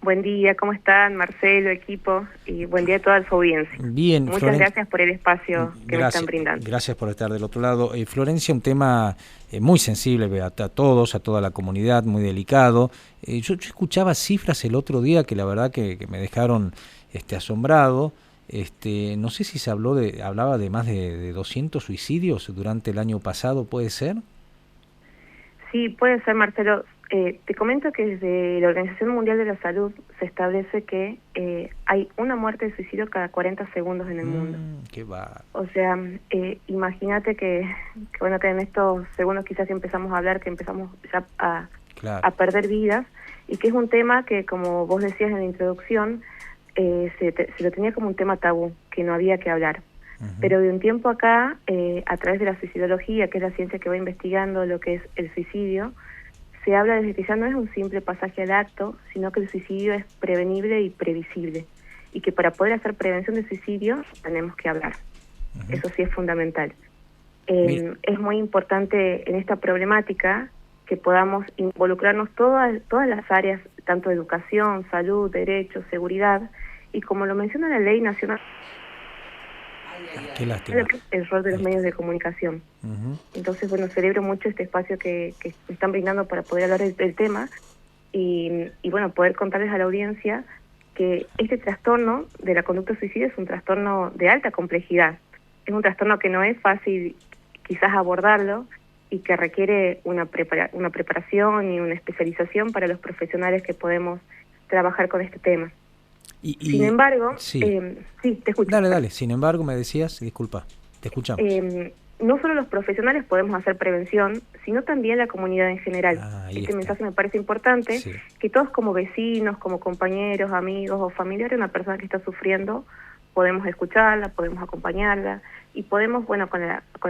Buen día, ¿cómo están, Marcelo, equipo? Y buen día a toda su audiencia. Bien, Muchas gracias por el espacio que me están gracias, brindando. gracias por estar del otro lado. Florencia, un tema muy sensible a todos, a toda la comunidad, muy delicado. Yo escuchaba cifras el otro día que la verdad que me dejaron asombrado. No sé si hablaba de más de 200 suicidios durante el año pasado, ¿puede ser? Sí, puede ser, Marcelo. Te comento que desde la Organización Mundial de la Salud se establece que hay una muerte de suicidio cada 40 segundos en el mundo. Qué va. O sea, imagínate bueno, que en estos segundos quizás empezamos a hablar, que empezamos ya Claro. a perder vidas, y que es un tema que, como vos decías en la introducción, se lo tenía como un tema tabú, que no había que hablar. Pero de un tiempo acá, a través de la suicidología, que es la ciencia que va investigando lo que es el suicidio, se habla desde que ya no es un simple pasaje al acto, sino que el suicidio es prevenible y previsible, y que para poder hacer prevención de suicidio tenemos que hablar. Eso sí es fundamental. Es muy importante en esta problemática que podamos involucrarnos todas las áreas, tanto educación, salud, derechos, seguridad, y como lo menciona la Ley Nacional, Qué lástima. el rol de los medios de comunicación. Entonces, bueno, celebro mucho este espacio que me están brindando para poder hablar del tema y bueno, poder contarles a la audiencia que este trastorno de la conducta suicida es un trastorno de alta complejidad. Es un trastorno que no es fácil quizás abordarlo y que requiere una preparación y una especialización para los profesionales que podemos trabajar con este tema. Sin embargo, sí, sí, te escucho. Dale, sin embargo me decías, disculpa, te escuchamos. No solo los profesionales podemos hacer prevención, sino también la comunidad en general. Este mensaje me parece importante, sí, que todos como vecinos, como compañeros, amigos o familiares de una persona que está sufriendo, podemos escucharla, podemos acompañarla y podemos, bueno, con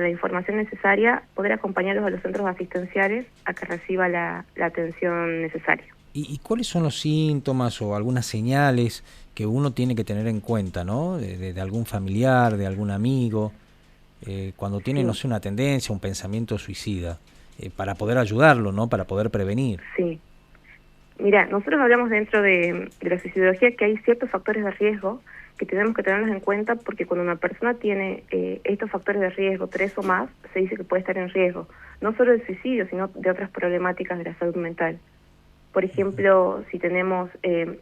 la información necesaria, poder acompañarlos a los centros asistenciales a que reciba la atención necesaria. ¿Y cuáles son los síntomas o algunas señales que uno tiene que tener en cuenta, ¿no? De algún familiar, de algún amigo, cuando tiene, Sí, no sé, una tendencia, un pensamiento suicida, para poder ayudarlo, ¿no? Para poder prevenir. Sí. Mira, nosotros hablamos dentro de la suicidología que hay ciertos factores de riesgo que tenemos que tenerlos en cuenta porque cuando una persona tiene estos factores de riesgo, 3 o más, se dice que puede estar en riesgo, no solo del suicidio, sino de otras problemáticas de la salud mental. Por ejemplo, si tenemos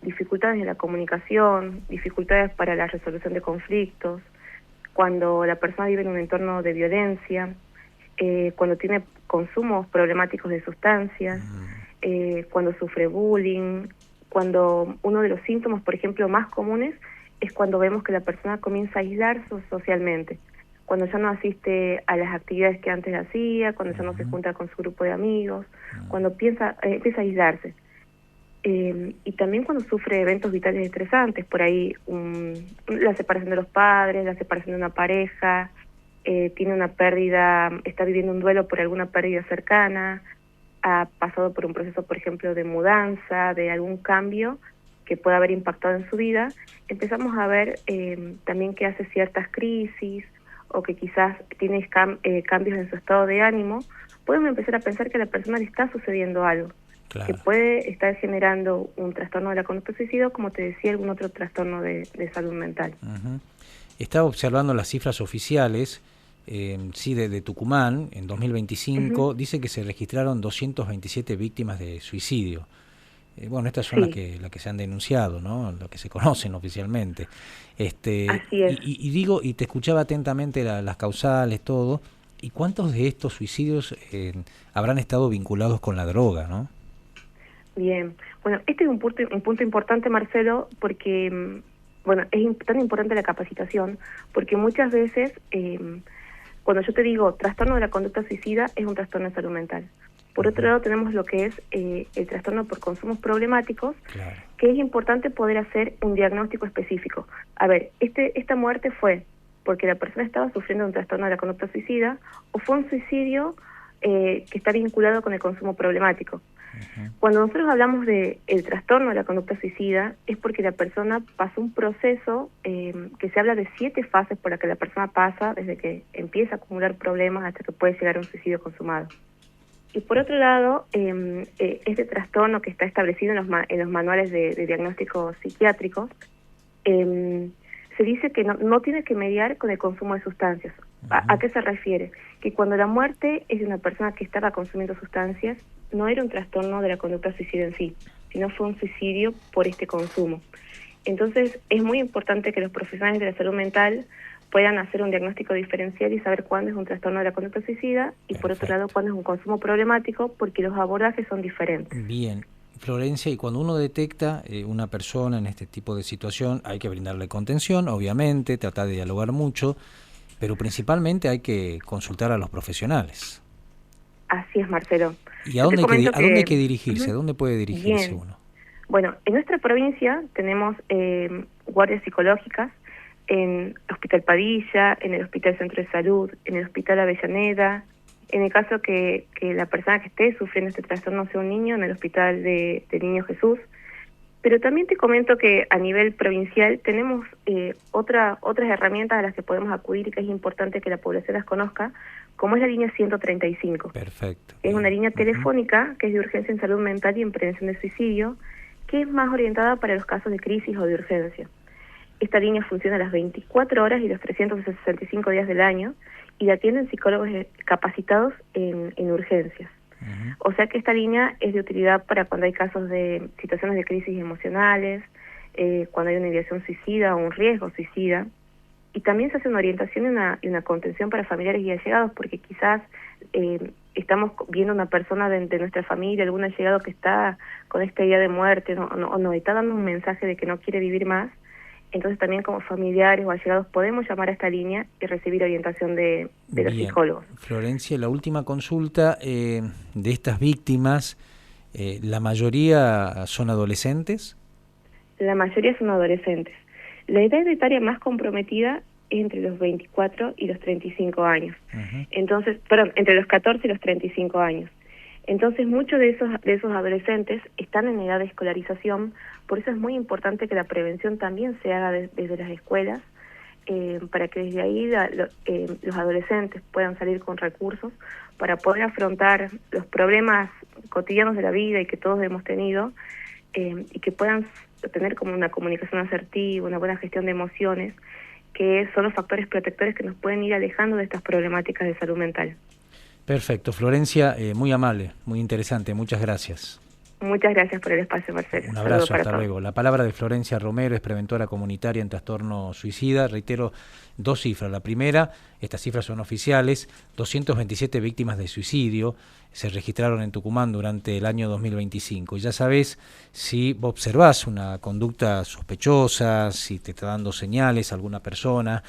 dificultades en la comunicación, dificultades para la resolución de conflictos, cuando la persona vive en un entorno de violencia, cuando tiene consumos problemáticos de sustancias, cuando sufre bullying, cuando uno de los síntomas, por ejemplo, más comunes es cuando vemos que la persona comienza a aislarse socialmente, cuando ya no asiste a las actividades que antes hacía, cuando ya no se junta con su grupo de amigos, cuando empieza a aislarse. Y también cuando sufre eventos vitales estresantes, por ahí la separación de los padres, la separación de una pareja, tiene una pérdida, está viviendo un duelo por alguna pérdida cercana, ha pasado por un proceso, por ejemplo, de mudanza, de algún cambio que pueda haber impactado en su vida, empezamos a ver también que hace ciertas crisis o que quizás tiene cambios en su estado de ánimo, podemos empezar a pensar que a la persona le está sucediendo algo, que puede estar generando un trastorno de la conducta suicida, como te decía, algún otro trastorno de salud mental. Estaba observando las cifras oficiales, sí, de Tucumán, en 2025, dice que se registraron 227 víctimas de suicidio. Bueno, estas son las que se han denunciado, ¿no? Las que se conocen oficialmente. Así es. Y te escuchaba atentamente las causales, todo. ¿Y cuántos de estos suicidios habrán estado vinculados con la droga, no? Bien. Bueno, este es un punto importante, Marcelo, porque, bueno, es tan importante la capacitación, porque muchas veces, cuando yo te digo trastorno de la conducta suicida, es un trastorno de salud mental. Por otro lado tenemos lo que es el trastorno por consumos problemáticos, que es importante poder hacer un diagnóstico específico. A ver, esta muerte fue porque la persona estaba sufriendo un trastorno de la conducta suicida o fue un suicidio que está vinculado con el consumo problemático. Cuando nosotros hablamos de el trastorno de la conducta suicida es porque la persona pasa un proceso que se habla de 7 fases por las que la persona pasa desde que empieza a acumular problemas hasta que puede llegar a un suicidio consumado. Y por otro lado, este trastorno que está establecido en los manuales de diagnóstico psiquiátricos, se dice que no tiene que mediar con el consumo de sustancias. ¿A qué se refiere? Que cuando la muerte es de una persona que estaba consumiendo sustancias, no era un trastorno de la conducta suicida en sí, sino fue un suicidio por este consumo. Entonces, es muy importante que los profesionales de la salud mental puedan hacer un diagnóstico diferencial y saber cuándo es un trastorno de la conducta suicida y por otro lado cuándo es un consumo problemático, porque los abordajes son diferentes. Bien, Florencia, y cuando uno detecta una persona en este tipo de situación, hay que brindarle contención, obviamente, tratar de dialogar mucho, pero principalmente hay que consultar a los profesionales. Así es, Marcelo. ¿Y a dónde hay que dirigirse? ¿A dónde puede dirigirse Bien. uno? Bueno, en nuestra provincia tenemos guardias psicológicas en Hospital Padilla, en el Hospital Centro de Salud, en el Hospital Avellaneda. En el caso que la persona que esté sufriendo este trastorno sea un niño, en el Hospital de Niño Jesús. Pero también te comento que a nivel provincial tenemos otras herramientas a las que podemos acudir y que es importante que la población las conozca, como es la línea 135. Perfecto. Es una línea telefónica que es de urgencia en salud mental y en prevención del suicidio, que es más orientada para los casos de crisis o de urgencia. Esta línea funciona las 24 horas y los 365 días del año y la atienden psicólogos capacitados en urgencias. O sea que esta línea es de utilidad para cuando hay casos de situaciones de crisis emocionales, cuando hay una ideación suicida o un riesgo suicida. Y también se hace una orientación y una contención para familiares y allegados, porque quizás estamos viendo una persona de nuestra familia, algún allegado que está con esta idea de muerte, o nos está dando un mensaje de que no quiere vivir más. Entonces también como familiares o allegados podemos llamar a esta línea y recibir orientación de los psicólogos. Florencia, la última consulta de estas víctimas, ¿la mayoría son adolescentes? La mayoría son adolescentes. La edad etaria más comprometida es entre los 24 y los 35 años. Entonces, entre los 14 y los 35 años. Entonces, muchos de esos adolescentes están en edad de escolarización, por eso es muy importante que la prevención también se haga desde las escuelas, para que desde ahí los adolescentes puedan salir con recursos para poder afrontar los problemas cotidianos de la vida y que todos hemos tenido, y que puedan tener como una comunicación asertiva, una buena gestión de emociones, que son los factores protectores que nos pueden ir alejando de estas problemáticas de salud mental. Perfecto, Florencia, muy amable, muy interesante, muchas gracias. Muchas gracias por el espacio, Marcelo. Un abrazo, hasta luego. La palabra de Florencia Romero, es preventora comunitaria en trastorno suicida. Reitero, 2 cifras. La primera, estas cifras son oficiales, 227 víctimas de suicidio se registraron en Tucumán durante el año 2025. Y ya sabés, si observás una conducta sospechosa, si te está dando señales alguna persona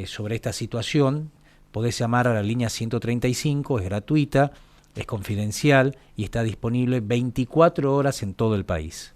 sobre esta situación, podés llamar a la línea 135, es gratuita, es confidencial y está disponible 24 horas en todo el país.